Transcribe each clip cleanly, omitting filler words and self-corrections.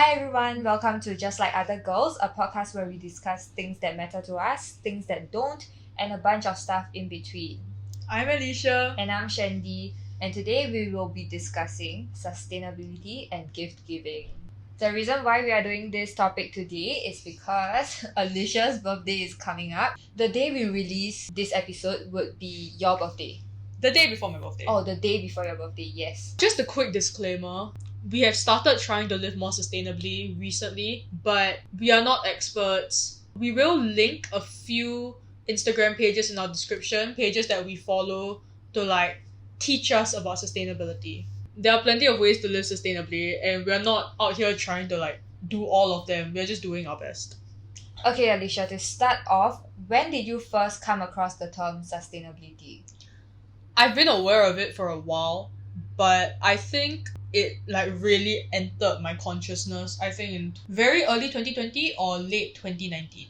Hi everyone, welcome to Just Like Other Girls, a podcast where we discuss things that matter to us, things that don't, and a bunch of stuff in between. I'm Alicia. And I'm Shandy, and today we will be discussing sustainability and gift giving. The reason why we are doing this topic today is because Alicia's birthday is coming up. The day we release this episode would be your birthday. The day before my birthday. Oh, the day before your birthday, yes. Just a quick disclaimer. We have started trying to live more sustainably recently, but we are not experts. We will link a few Instagram pages in our description, pages that we follow to teach us about sustainability. There are plenty of ways to live sustainably, and we're not out here trying to do all of them. We're just doing our best. Okay, Alicia, to start off, when did you first come across the term sustainability? I've been aware of it for a while, but I think it really entered my consciousness, I think in very early 2020 or late 2019.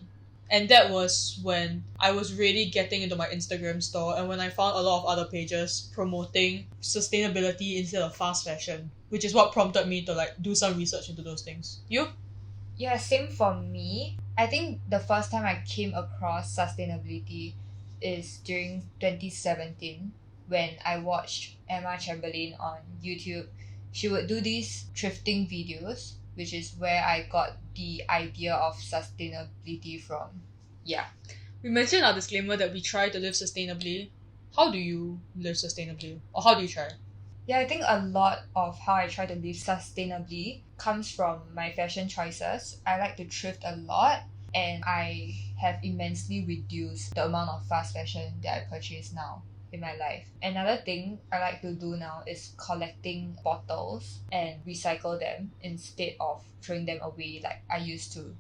And that was when I was really getting into my Instagram store and when I found a lot of other pages promoting sustainability instead of fast fashion, which is what prompted me to do some research into those things. You? Yeah, same for me. I think the first time I came across sustainability is during 2017 when I watched Emma Chamberlain on YouTube. She would do these thrifting videos, which is where I got the idea of sustainability from. Yeah. We mentioned our disclaimer that we try to live sustainably. How do you live sustainably? Or how do you try? Yeah, I think a lot of how I try to live sustainably comes from my fashion choices. I like to thrift a lot and I have immensely reduced the amount of fast fashion that I purchase now in my life. Another thing I like to do now is collecting bottles and recycle them instead of throwing them away like I used to.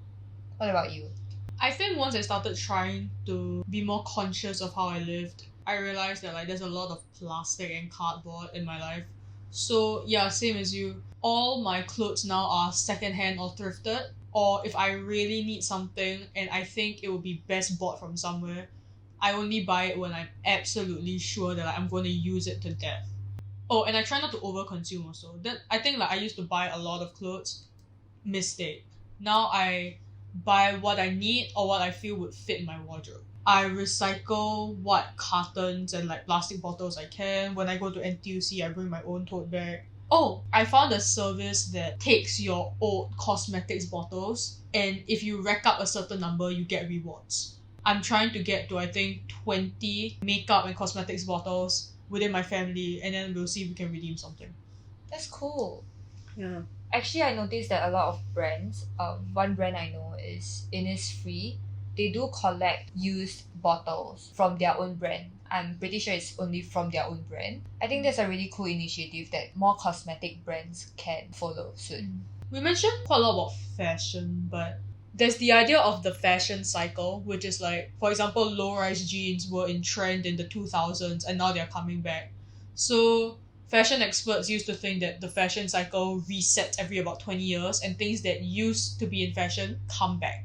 What about you? I think once I started trying to be more conscious of how I lived, I realized that there's a lot of plastic and cardboard in my life. So yeah, same as you. All my clothes now are secondhand or thrifted, or if I really need something and I think it would be best bought from somewhere, I only buy it when I'm absolutely sure that I'm going to use it to death. Oh, and I try not to overconsume also. I think I used to buy a lot of clothes. Mistake. Now I buy what I need or what I feel would fit my wardrobe. I recycle what cartons and plastic bottles I can. When I go to NTUC, I bring my own tote bag. Oh, I found a service that takes your old cosmetics bottles, and if you rack up a certain number, you get rewards. I'm trying to get to, I think, 20 makeup and cosmetics bottles within my family, and then we'll see if we can redeem something. That's cool. Yeah. Actually, I noticed that a lot of brands, one brand I know is Innisfree. They do collect used bottles from their own brand. I'm pretty sure it's only from their own brand. I think that's a really cool initiative that more cosmetic brands can follow soon. We mentioned quite a lot about fashion, but there's the idea of the fashion cycle, which is for example, low-rise jeans were in trend in the 2000s and now they're coming back. So fashion experts used to think that the fashion cycle resets every about 20 years and things that used to be in fashion come back.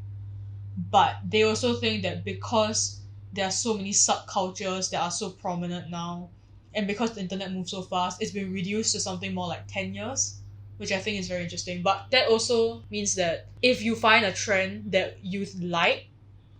But they also think that because there are so many subcultures that are so prominent now, and because the internet moves so fast, it's been reduced to something more like 10 years, which I think is very interesting. But that also means that if you find a trend that you like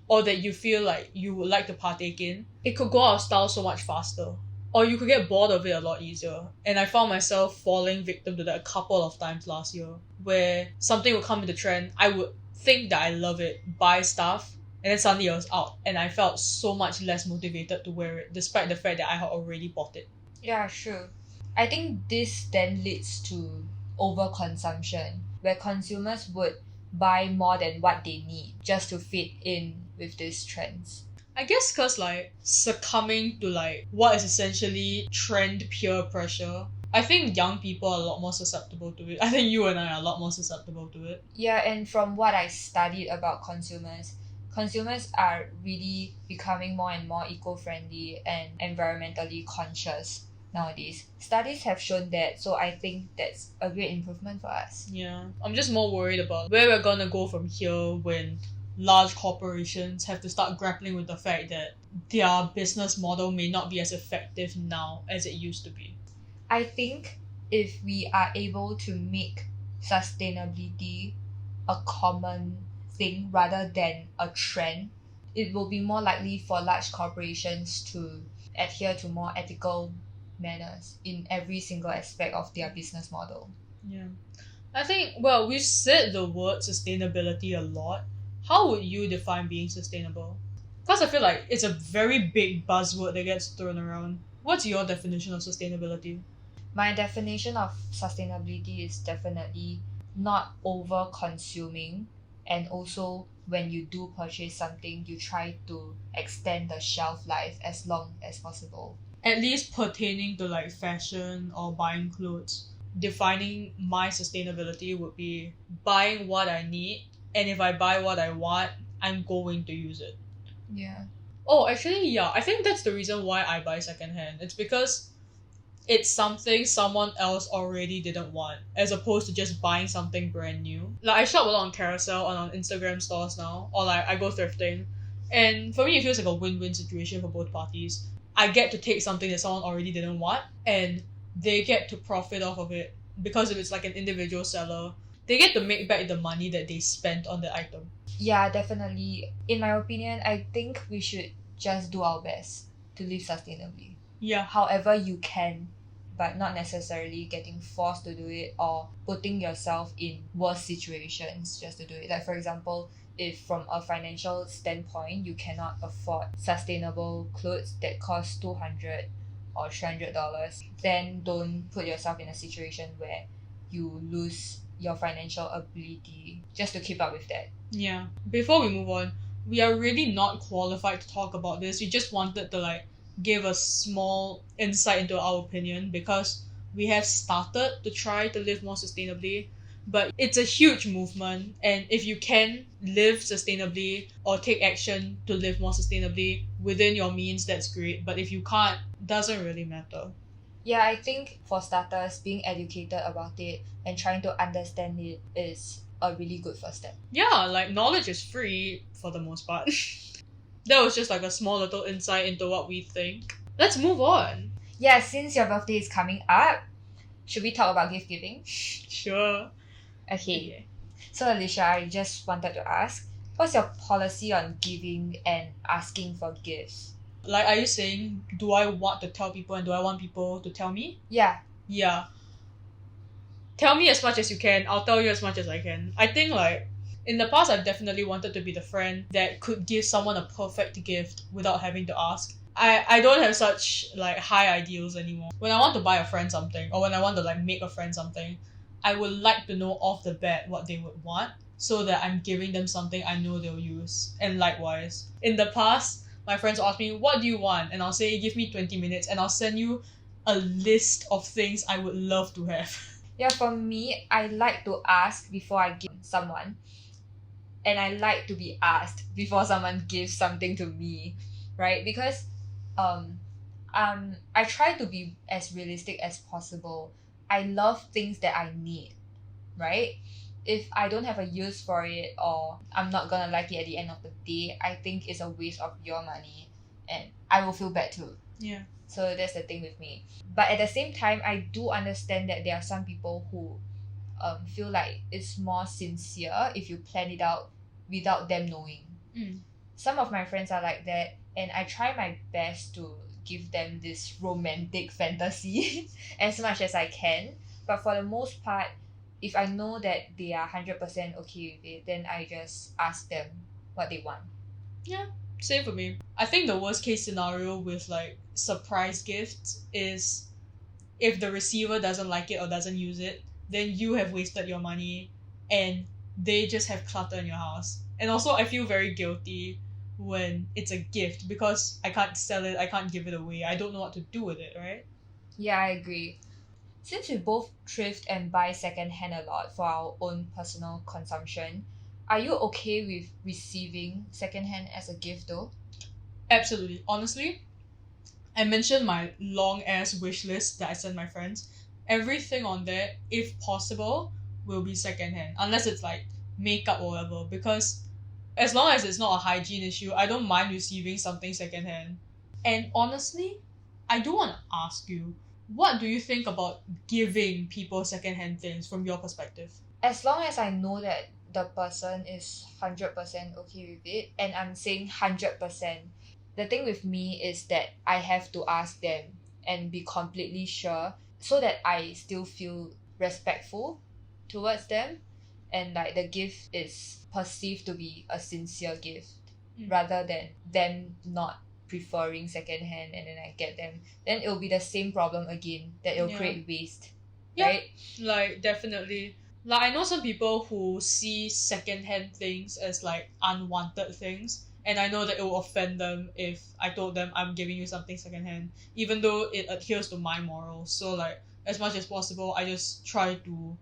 or that you feel like you would like to partake in, it could go out of style so much faster. Or you could get bored of it a lot easier. And I found myself falling victim to that a couple of times last year, where something would come into trend, I would think that I love it, buy stuff, and then suddenly it was out, and I felt so much less motivated to wear it, despite the fact that I had already bought it. Yeah, sure. I think this then leads to overconsumption, where consumers would buy more than what they need just to fit in with these trends. I guess because succumbing to what is essentially trend peer pressure, I think young people are a lot more susceptible to it. I think you and I are a lot more susceptible to it. Yeah, and from what I studied about consumers are really becoming more and more eco-friendly and environmentally conscious nowadays. Studies have shown that, so I think that's a great improvement for us. Yeah, I'm just more worried about where we're gonna go from here when large corporations have to start grappling with the fact that their business model may not be as effective now as it used to be. I think if we are able to make sustainability a common thing rather than a trend, it will be more likely for large corporations to adhere to more ethical manners in every single aspect of their business model. Yeah. I think, well, we've said the word sustainability a lot. How would you define being sustainable? Because I feel like it's a very big buzzword that gets thrown around. What's your definition of sustainability? My definition of sustainability is definitely not over consuming, and also when you do purchase something, you try to extend the shelf life as long as possible. At least pertaining to like fashion or buying clothes. Defining my sustainability would be buying what I need, and if I buy what I want, I'm going to use it. Yeah. Oh, actually, yeah, I think that's the reason why I buy secondhand. It's because it's something someone else already didn't want, as opposed to just buying something brand new. Like, I shop a lot on Carousel and on Instagram stores now, or like I go thrifting. And for me, it feels like a win-win situation for both parties. I get to take something that someone already didn't want, and they get to profit off of it. Because if it's like an individual seller, they get to make back the money that they spent on the item. Yeah, definitely. In my opinion, I think we should just do our best to live sustainably. Yeah. However you can, but not necessarily getting forced to do it or putting yourself in worse situations just to do it. Like, for example, if from a financial standpoint you cannot afford sustainable clothes that cost $200 or $300, then don't put yourself in a situation where you lose your financial ability just to keep up with that. Yeah. Before we move on, we are really not qualified to talk about this. We just wanted to like give a small insight into our opinion because we have started to try to live more sustainably, but it's a huge movement, and if you can live sustainably or take action to live more sustainably within your means, that's great, but if you can't, doesn't really matter. Yeah, I think for starters, being educated about it and trying to understand it is a really good first step. Yeah, like knowledge is free for the most part. That was just like a small little insight into what we think. Let's move on. Yeah, since your birthday is coming up, should we talk about gift giving? Sure. Okay. So Alicia, I just wanted to ask, what's your policy on giving and asking for gifts? Like, are you saying, do I want to tell people and do I want people to tell me? Yeah. Yeah. Tell me as much as you can. I'll tell you as much as I can. I think, like, in the past, I've definitely wanted to be the friend that could give someone a perfect gift without having to ask. I don't have such, like, high ideals anymore. When I want to buy a friend something, or when I want to, like, make a friend something, I would like to know off the bat what they would want so that I'm giving them something I know they'll use. And likewise, in the past, my friends will ask me, what do you want? And I'll say, give me 20 minutes and I'll send you a list of things I would love to have. Yeah, for me, I like to ask before I give someone. And I like to be asked before someone gives something to me, right? Because I try to be as realistic as possible. I love things that I need, right? If I don't have a use for it or I'm not gonna like it at the end of the day, I think it's a waste of your money and I will feel bad too. Yeah. So that's the thing with me. But at the same time, I do understand that there are some people who feel like it's more sincere if you plan it out without them knowing. Some of my friends are like that, and I try my best to give them this romantic fantasy as much as I can. But for the most part, if I know that they are 100% okay with it, then I just ask them what they want. Yeah, same for me. I think the worst case scenario with like surprise gifts is if the receiver doesn't like it or doesn't use it, then you have wasted your money and they just have clutter in your house. And also, I feel very guilty when it's a gift because I can't sell it, I can't give it away, I don't know what to do with it, right? Yeah, I agree. Since we both thrift and buy secondhand a lot for our own personal consumption, are you okay with receiving secondhand as a gift though? Absolutely. Honestly, I mentioned my long ass wish list that I send my friends. Everything on there, if possible, will be secondhand. Unless it's like makeup or whatever. Because as long as it's not a hygiene issue, I don't mind receiving something secondhand. And honestly, I do want to ask you, what do you think about giving people secondhand things from your perspective? as long as I know that the person is 100% okay with it, and I'm saying 100%, the thing with me is that I have to ask them and be completely sure so that I still feel respectful towards them, and like the gift is perceived to be a sincere gift rather than them not preferring secondhand and then I get them, then it'll be the same problem again, that it'll Yeah. create waste. Yeah. Right? Like, definitely. Like, I know some people who see secondhand things as like unwanted things, and I know that it will offend them if I told them I'm giving you something secondhand, even though it adheres to my morals. So like, as much as possible, I just try to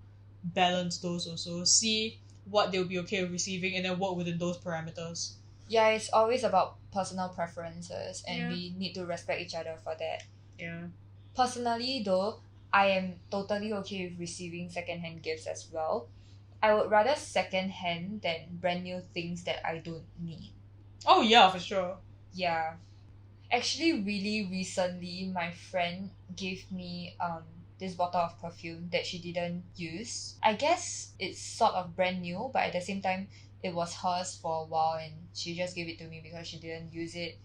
balance those also, see what they'll be okay with receiving, and then work within those parameters. Yeah, it's always about personal preferences, and Yeah. we need to respect each other for that. Yeah. Personally though, I am totally okay with receiving secondhand gifts as well. I would rather secondhand than brand new things that I don't need. Oh yeah, for sure. Yeah. Actually, really recently, my friend gave me this bottle of perfume that she didn't use. I guess it's sort of brand new, but at the same time, it was hers for a while and she just gave it to me because she didn't use it,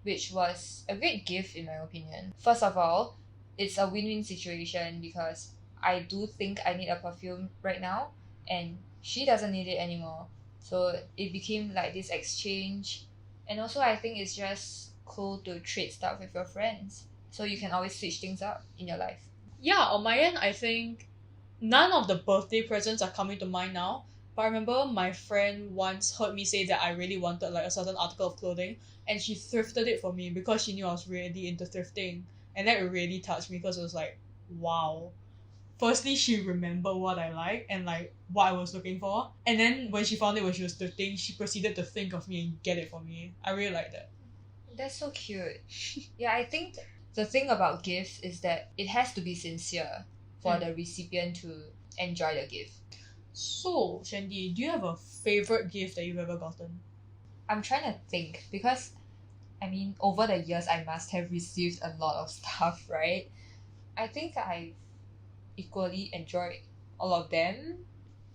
which was a great gift in my opinion. First of all, it's a win-win situation because I do think I need a perfume right now and she doesn't need it anymore. So it became like this exchange, and also I think it's just cool to trade stuff with your friends. So you can always switch things up in your life. Yeah, on my end, I think none of the birthday presents are coming to mind now. But I remember my friend once heard me say that I really wanted like a certain article of clothing, and she thrifted it for me because she knew I was really into thrifting, and that really touched me because it was like, wow. Firstly, she remembered what I like and like what I was looking for, and then when she found it when she was thrifting, she proceeded to think of me and get it for me. I really like that. That's so cute. Yeah, I think the thing about gifts is that it has to be sincere for the recipient to enjoy the gift. So, Shandy, do you have a favorite gift that you've ever gotten? I'm trying to think because I mean over the years I must have received a lot of stuff, right? I think I equally enjoyed all of them.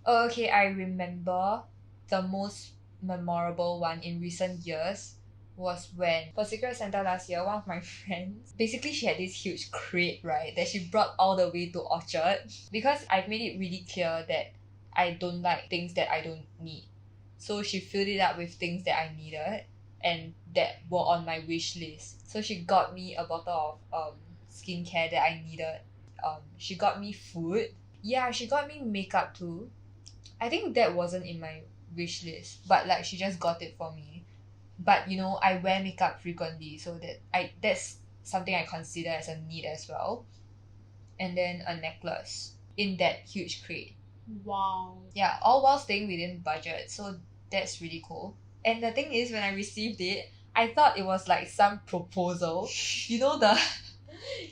Oh, okay, I remember the most memorable one in recent years was when for Secret Santa last year, one of my friends, basically she had this huge crate, right, that she brought all the way to Orchard because I've made it really clear that I don't like things that I don't need. So she filled it up with things that I needed and that were on my wish list. So she got me a bottle of skincare that I needed. She got me food. Yeah, she got me makeup too. I think that wasn't in my wish list, but like she just got it for me. But you know, I wear makeup frequently, so that's something I consider as a need as well. And then a necklace in that huge crate. Wow. Yeah, all while staying within budget, so that's really cool. And the thing is, when I received it, I thought it was like some proposal. You know the,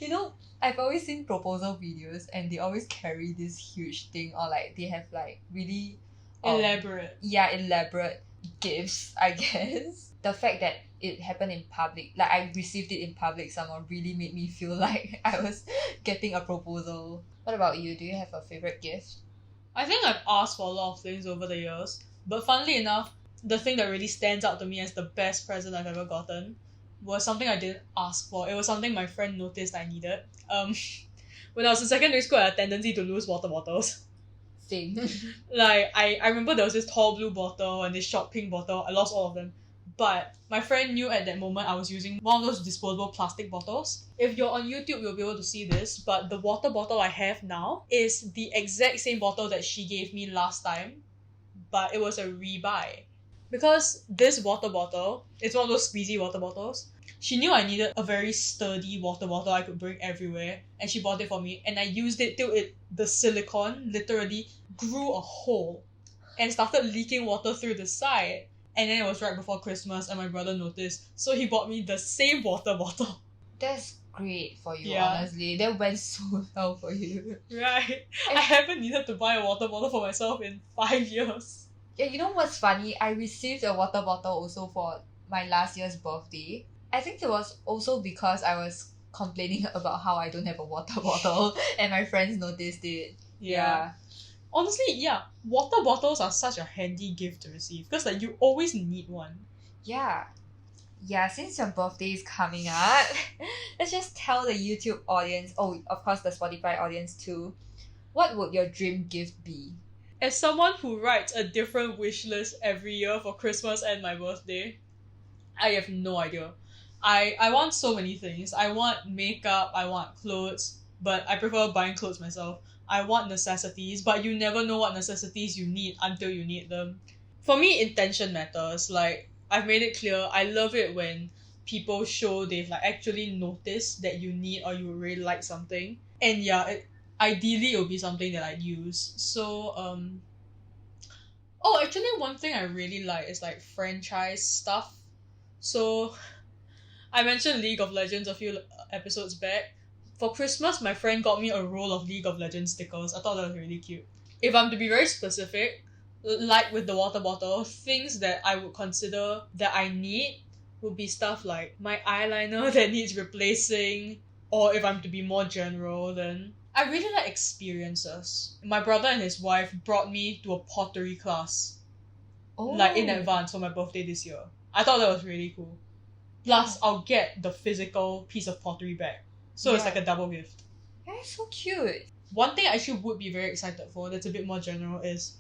you know, I've always seen proposal videos and they always carry this huge thing or like they have like really Elaborate. elaborate gifts, I guess. The fact that it happened in public, like I received it in public somehow really made me feel like I was getting a proposal. What about you? Do you have a favorite gift? I think I've asked for a lot of things over the years, but funnily enough, the thing that really stands out to me as the best present I've ever gotten was something I didn't ask for. It was something my friend noticed I needed. When I was in secondary school, I had a tendency to lose water bottles. Same. Like, I remember there was this tall blue bottle and this short pink bottle. I lost all of them. But my friend knew at that moment I was using one of those disposable plastic bottles. If you're on YouTube, you'll be able to see this, but the water bottle I have now is the exact same bottle that she gave me last time, but it was a rebuy. Because this water bottle, it's one of those squeezy water bottles. She knew I needed a very sturdy water bottle I could bring everywhere, and she bought it for me, and I used it till the silicone literally grew a hole and started leaking water through the side. And then it was right before Christmas and my brother noticed, so he bought me the same water bottle. That's great for you, Yeah. honestly. That went so well for you. Right. I haven't needed to buy a water bottle for myself in 5 years. Yeah, you know what's funny? I received a water bottle also for my last year's birthday. I think it was also because I was complaining about how I don't have a water bottle and my friends noticed it. Yeah. Honestly, yeah, water bottles are such a handy gift to receive because like you always need one. Yeah. Yeah, since your birthday is coming up, let's just tell the YouTube audience, oh, of course, the Spotify audience too, what would your dream gift be? As someone who writes a different wish list every year for Christmas and my birthday, I have no idea. I want so many things. I want makeup, I want clothes, but I prefer buying clothes myself. I want necessities, but you never know what necessities you need until you need them. For me, intention matters. Like I've made it clear, I love it when people show they've like actually noticed that you need or you really like something. And yeah, ideally it will be something that I'd use. So oh, actually one thing I really like is like franchise stuff. So I mentioned League of Legends a few episodes back. For Christmas, my friend got me a roll of League of Legends stickers. I thought that was really cute. If I'm to be very specific, like with the water bottle, things that I would consider that I need would be stuff like my eyeliner that needs replacing, or if I'm to be more general, then I really like experiences. My brother and his wife brought me to a pottery class, Oh, like in advance for my birthday this year. I thought that was really cool. Plus, I'll get the physical piece of pottery back. So it's Yeah. like a double gift. Yeah, it's so cute. One thing I actually would be very excited for that's a bit more general is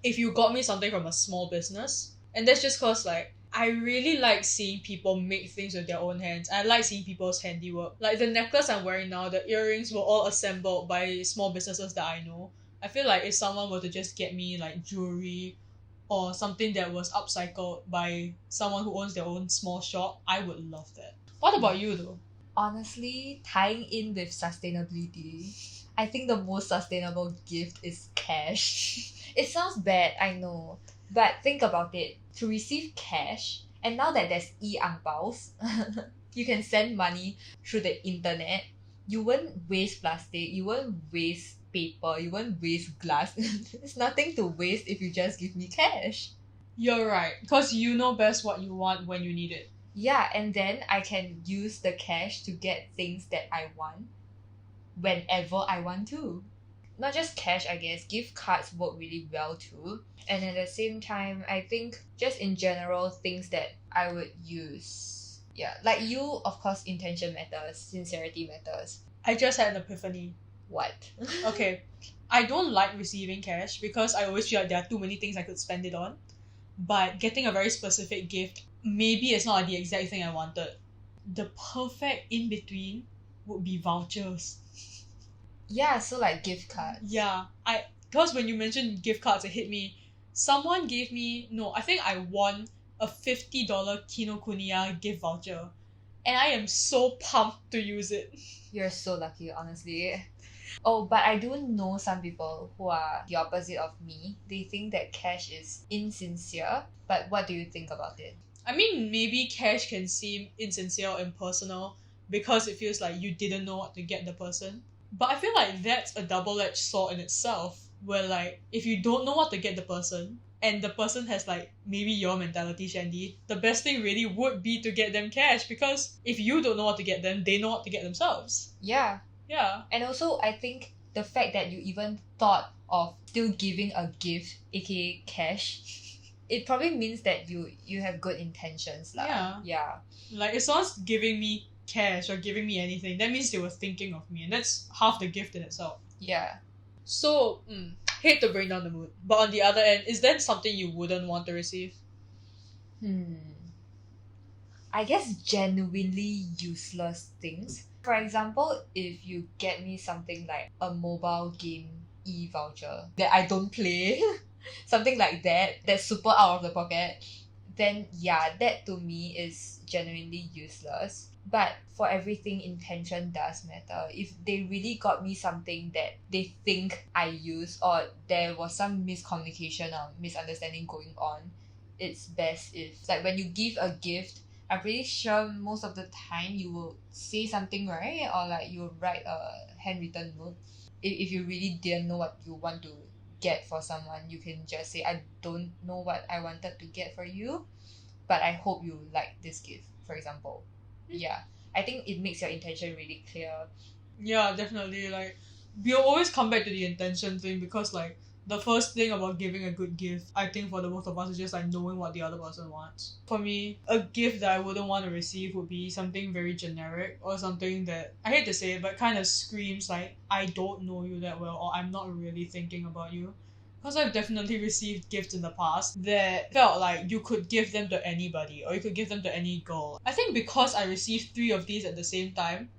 if you got me something from a small business. And that's just cause like I really like seeing people make things with their own hands. I like seeing people's handiwork. Like the necklace I'm wearing now, the earrings were all assembled by small businesses that I know. I feel like if someone were to just get me like jewelry or something that was upcycled by someone who owns their own small shop, I would love that. What about you though? Honestly, tying in with sustainability, I think the most sustainable gift is cash. It sounds bad, I know, but think about it. To receive cash, and now that there's e-angbaos, you can send money through the internet. You won't waste plastic, you won't waste paper, you won't waste glass. There's nothing to waste if you just give me cash. You're right, because you know best what you want when you need it. Yeah, and then I can use the cash to get things that I want whenever I want to. Not just cash, I guess, gift cards work really well too. And at the same time, I think just in general, things that I would use. Yeah, like you, of course, intention matters, sincerity matters. I just had an epiphany. What? Okay, I don't like receiving cash because I always feel like there are too many things I could spend it on. But getting a very specific gift, maybe it's not the exact thing I wanted. The perfect in between would be vouchers. Yeah, so like gift cards. Yeah, because when you mentioned gift cards, it hit me. Someone gave me no, I think I won a $50 Kinokuniya gift voucher, and I am so pumped to use it. You're so lucky, honestly. Oh, but I do know some people who are the opposite of me. They think that cash is insincere. But what do you think about it? I mean, maybe cash can seem insincere or impersonal because it feels like you didn't know what to get the person. But I feel like that's a double-edged sword in itself, where like if you don't know what to get the person and the person has like maybe your mentality, Shandy, the best thing really would be to get them cash because if you don't know what to get them, they know what to get themselves. Yeah. Yeah. And also, I think the fact that you even thought of still giving a gift, aka cash, it probably means that you have good intentions. Lah. Yeah. Yeah. Like if someone's giving me cash or giving me anything, that means they were thinking of me, and that's half the gift in itself. Yeah. So, hate to bring down the mood, but on the other end, is that something you wouldn't want to receive? I guess genuinely useless things. For example, if you get me something like a mobile game e-voucher that I don't play, something like that, that's super out of the pocket, then yeah, that to me is genuinely useless. But for everything, intention does matter. If they really got me something that they think I use or there was some miscommunication or misunderstanding going on, it's best if, like, when you give a gift, I'm pretty sure most of the time you will say something, right? Or like you will write a handwritten note. If you really didn't know what you want to get for someone, you can just say, I don't know what I wanted to get for you, but I hope you like this gift, for example. Yeah. I think it makes your intention really clear. Yeah, definitely. Like, we'll always come back to the intention thing because, like, The first thing about giving a good gift, I think for the both of us, is just like knowing what the other person wants. For me, a gift that I wouldn't want to receive would be something very generic or something that, I hate to say it, but kind of screams like, I don't know you that well, or I'm not really thinking about you. Because I've definitely received gifts in the past that felt like you could give them to anybody or you could give them to any girl. I think because I received 3 of these at the same time,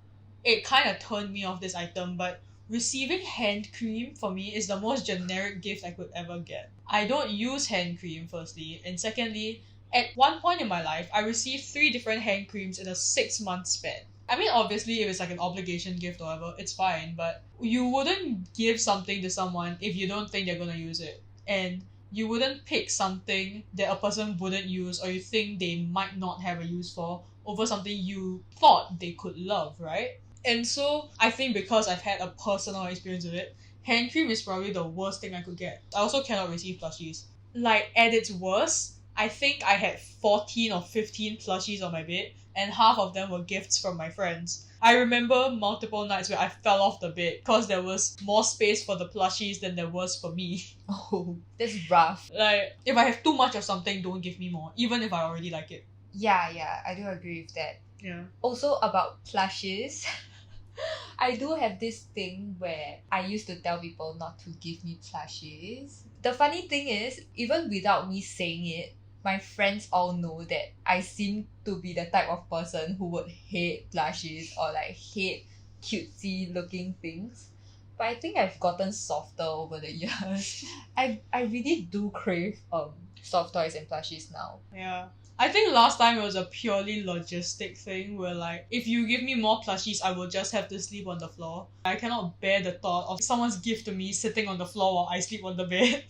it kind of turned me off this item, but receiving hand cream for me is the most generic gift I could ever get. I don't use hand cream, firstly, and secondly, at one point in my life, I received 3 different hand creams in a 6-month span. I mean, obviously, if it's like an obligation gift or whatever, it's fine, but you wouldn't give something to someone if you don't think they're gonna use it. And you wouldn't pick something that a person wouldn't use or you think they might not have a use for over something you thought they could love, right? And so I think because I've had a personal experience with it, hand cream is probably the worst thing I could get. I also cannot receive plushies. Like, at its worst, I think I had 14 or 15 plushies on my bed, and half of them were gifts from my friends. I remember multiple nights where I fell off the bed because there was more space for the plushies than there was for me. Oh, that's rough. Like, if I have too much of something, don't give me more, even if I already like it. Yeah, I do agree with that. Yeah. Also about plushies, I do have this thing where I used to tell people not to give me plushies. The funny thing is, even without me saying it, my friends all know that I seem to be the type of person who would hate plushies or like hate cutesy looking things. But I think I've gotten softer over the years. I really do crave soft toys and plushies now. Yeah. I think last time it was a purely logistic thing where like, if you give me more plushies, I will just have to sleep on the floor. I cannot bear the thought of someone's gift to me sitting on the floor while I sleep on the bed.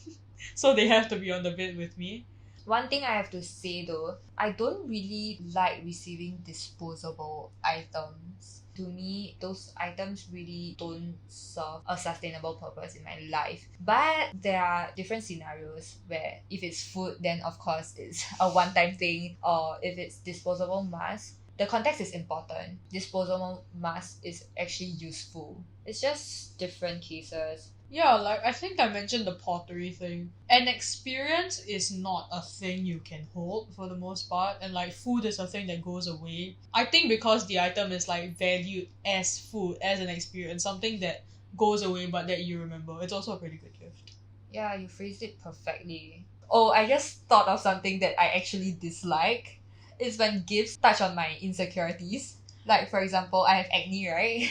So they have to be on the bed with me. One thing I have to say though, I don't really like receiving disposable items. To me, those items really don't serve a sustainable purpose in my life. But there are different scenarios where if it's food, then of course it's a one-time thing, or if it's disposable mask, the context is important. Disposable mask is actually useful. It's just different cases. Yeah, like I think I mentioned the pottery thing. An experience is not a thing you can hold for the most part, and like food is a thing that goes away. I think because the item is like valued as food, as an experience, something that goes away but that you remember, it's also a pretty good gift. Yeah, you phrased it perfectly. Oh, I just thought of something that I actually dislike. It's when gifts touch on my insecurities. Like, for example, I have acne, right?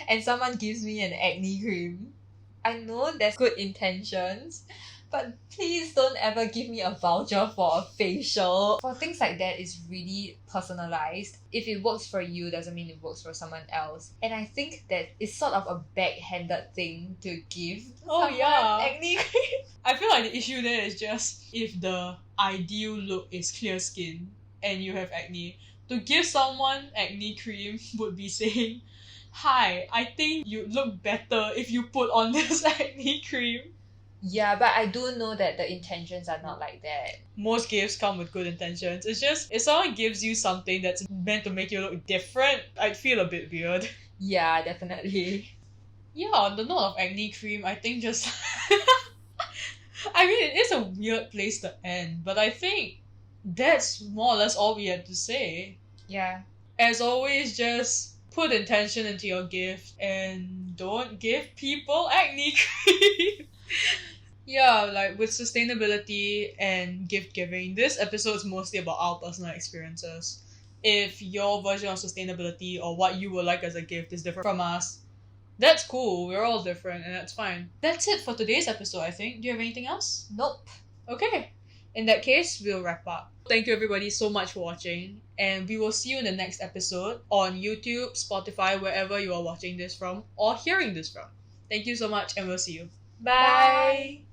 And someone gives me an acne cream. I know there's good intentions, but please don't ever give me a voucher for a facial. For things like that, it's really personalized. If it works for you, doesn't mean it works for someone else. And I think that it's sort of a backhanded thing to give someone acne cream. I feel like the issue there is just if the ideal look is clear skin and you have acne, to give someone acne cream would be saying, hi, I think you look better if you put on this acne cream. Yeah, but I do know that the intentions are not like that. Most gifts come with good intentions. It's just, if someone gives you something that's meant to make you look different, I'd feel a bit weird. Yeah, definitely. Yeah, on the note of acne cream, I think just... I mean, it is a weird place to end, but I think that's more or less all we had to say. Yeah. As always, just put intention into your gift and don't give people acne cream. Yeah, like with sustainability and gift giving, this episode is mostly about our personal experiences. If your version of sustainability or what you would like as a gift is different from us, that's cool. We're all different and that's fine. That's it for today's episode, I think. Do you have anything else? Nope. Okay. In that case, we'll wrap up. Thank you everybody so much for watching, and we will see you in the next episode on YouTube, Spotify, wherever you are watching this from or hearing this from. Thank you so much, and we'll see you. Bye!